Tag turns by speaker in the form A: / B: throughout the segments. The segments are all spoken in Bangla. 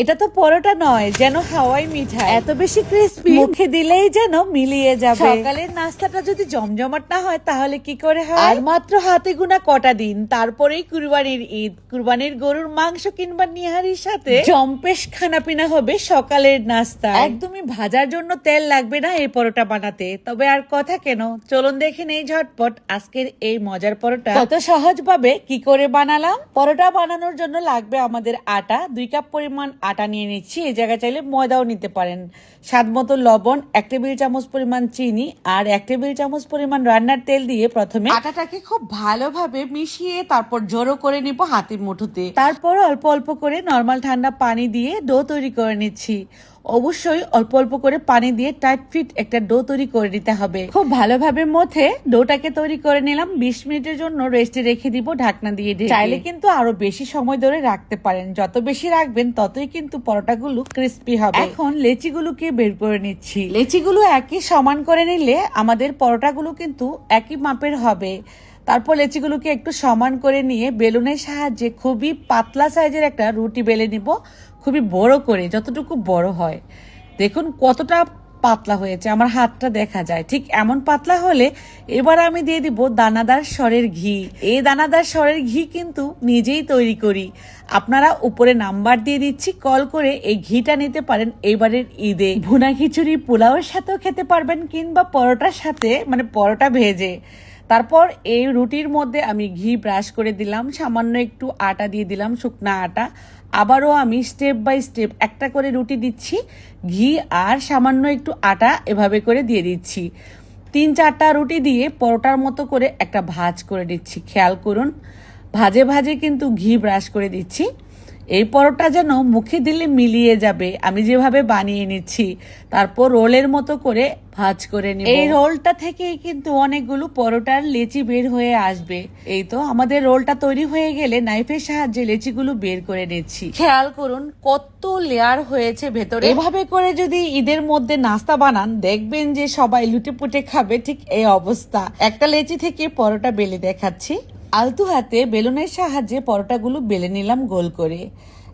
A: এটা তো পরোটা নয়, যেন হাওয়াই মিঠাই, এত বেশি ক্রিস্পি, মুখে দিলেই যেন মিলিয়ে যাবে। সকালের নাস্তাটা যদি জমজমাট না হয় তাহলে কি করে হয়? আর মাত্র হাতে গোনা কটা দিন, তারপরেই কুরবানির ঈদ। কুরবানির গরুর মাংস কিংবা নিহারির সাথে জম্পেশ খানাপিনা হবে সকালের নাস্তা। একদমই ভাজার জন্য তেল লাগবে না এই পরোটা বানাতে। তবে আর কথা কেন, চলুন দেখে নেই ঝটপট আজকের এই মজার পরোটা কত সহজ ভাবে কি করে বানালাম। পরোটা বানানোর জন্য লাগবে আমাদের আটা, 2 কাপ পরিমাণ আটা নিয়ে নিচ্ছি। এই জায়গায় চাইলে ময়দাও নিতে পারেন। স্বাদ মতো লবণ, 1 টেবিল চামচ পরিমাণ চিনি আর 1 টেবিল চামচ পরিমাণ রান্নার তেল দিয়ে প্রথমে আটাটাকে খুব ভালোভাবে মিশিয়ে তারপর জড়ো করে নিব হাতের মুঠোতে। তারপর অল্প অল্প করে নরমাল ঠান্ডা পানি দিয়ে ডো তৈরি করে নিচ্ছি। অবশ্যই অল্প অল্প করে পানি দিয়ে টাইট ফিট একটা ডো তৈরি করে নিতে হবে। খুব ভালোভাবে মথে ডোটাকে তৈরি করে নিলাম। 20 মিনিটের জন্য রেস্টে রেখে দিব ঢাকনা দিয়ে। চাইলে কিন্তু আরো বেশি সময় ধরে রাখতে পারেন, যত বেশি রাখবেন ততই কিন্তু পরোটাগুলো ক্রিস্পি হবে। এখন লেচিগুলোকে বের করে নিচ্ছি। লেচিগুলো একই সমান করে নিলে আমাদের পরোটাগুলো কিন্তু একই মাপের হবে। তারপর লেচিগুলোকে একটু সমান করে নিয়ে বেলুনের সাহায্যে খুবই পাতলা সাইজের একটা রুটি বেলে নিব, খুবই বড় করে, যতটুকু বড় হয়। দেখুন কতটা পাতলা হয়েছে, আমার হাতটা দেখা যায়। ঠিক এমন পাতলা হলে এবার আমি দিয়ে দিব দানাদার সরের ঘি। এই দানাদার সরের ঘি কিন্তু নিজেই তৈরি করি। আপনারা উপরে নাম্বার দিয়ে দিচ্ছি, কল করে এই ঘিটা নিতে পারেন। এবারের ঈদে ভুনা খিচুড়ি পোলাওয়ের সাথেও খেতে পারবেন কিংবা পরোটার সাথে, মানে পরোটা ভেজে। তারপর এই রুটির মধ্যে আমি ঘি ব্রাশ করে দিলাম, সামান্য একটু আটা দিয়ে দিলাম, শুকনা আটা। আবারও আমি স্টেপ বাই স্টেপ একটা করে রুটি দিচ্ছি, ঘি আর সামান্য একটু আটা এভাবে করে দিয়ে দিচ্ছি। 3-4টা রুটি দিয়ে পরোটার মতো করে একটা ভাঁজ করে দিচ্ছি। খেয়াল করুন, ভাজে ভাজে কিন্তু ঘি ব্রাশ করে দিচ্ছি। এই পরোটা যেন মুখে দিলে মিলিয়ে যাবে, আমি যেভাবে বানিয়ে নিচ্ছি। তারপর রোলের মতো করে ভাঁজ করে নিব। এই রোলটা থেকেই কিন্তু অনেকগুলো পরোটার লেচি বের হয়ে আসবে। এই তো আমাদের রোলটা তৈরি হয়ে গেলে নাইফের সাহায্যে লেচিগুলো বের করে নিচ্ছি। খেয়াল করুন কত লেয়ার হয়েছে ভেতরে। এভাবে করে যদি ঈদের মধ্যে নাস্তা বানান, দেখবেন যে সবাই লুটে পুটে খাবে। ঠিক এই অবস্থা। একটা লেচি থেকে পরোটা বেলে দেখাচ্ছি। আলতু হাতে বেলুনের সাহায্যে পরোটাগুলো বেলে নিলাম গোল করে।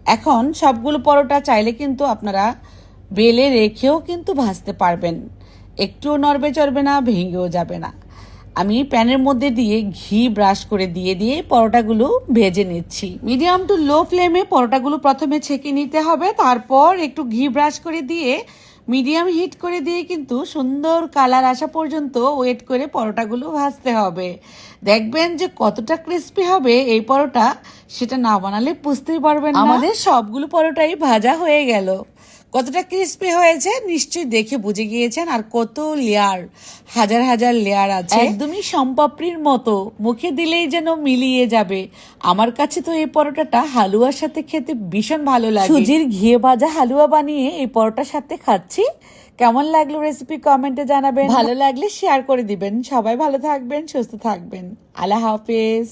A: এখন সবগুলো পরোটা চাইলে কিন্তু আপনারা বেলে রেখেও কিন্তু ভাজতে পারবেন, একটুও নড়বে চড়বে না, ভেঙেও যাবে না। আমি প্যানের মধ্যে দিয়ে ঘি ব্রাশ করে দিয়ে পরোটাগুলো ভেজে নিচ্ছি। মিডিয়াম টু লো ফ্লেমে পরোটাগুলো প্রথমে ছেঁকে নিতে হবে, তারপর একটু ঘি ব্রাশ করে দিয়ে মিডিয়াম হিট করে দিয়ে কিন্তু সুন্দর কালার আসা পর্যন্ত ওয়েট করে পরোটাগুলো ভাজতে হবে। দেখবেন যে কতটা ক্রিস্পি হবে এই পরোটা, সেটা না বানালে বুঝতেই পারবেন না। আমাদের সবগুলো পরোটাই ভাজা হয়ে গেল। কতটা ক্রিস্পি হয়েছে নিশ্চয়ই দেখে বুঝে গিয়েছেন। আর কত লেয়ার, হাজার হাজার লেয়ার আছে, একদমই সম্পাপড়ির মতো, মুখে দিলেই যেন মিলিয়ে যাবে। আমার কাছে তো এই পরোটাটা হালুয়ার সাথে খেতে ভীষণ ভালো লাগে। সুজির ঘিয়ে ভাজা হালুয়া বানিয়ে এই পরোটার সাথে খাচ্ছি। কেমন লাগলো রেসিপি কমেন্টে জানাবেন, ভালো লাগলে শেয়ার করে দিবেন। সবাই ভালো থাকবেন, সুস্থ থাকবেন। আল্লাহ হাফেজ।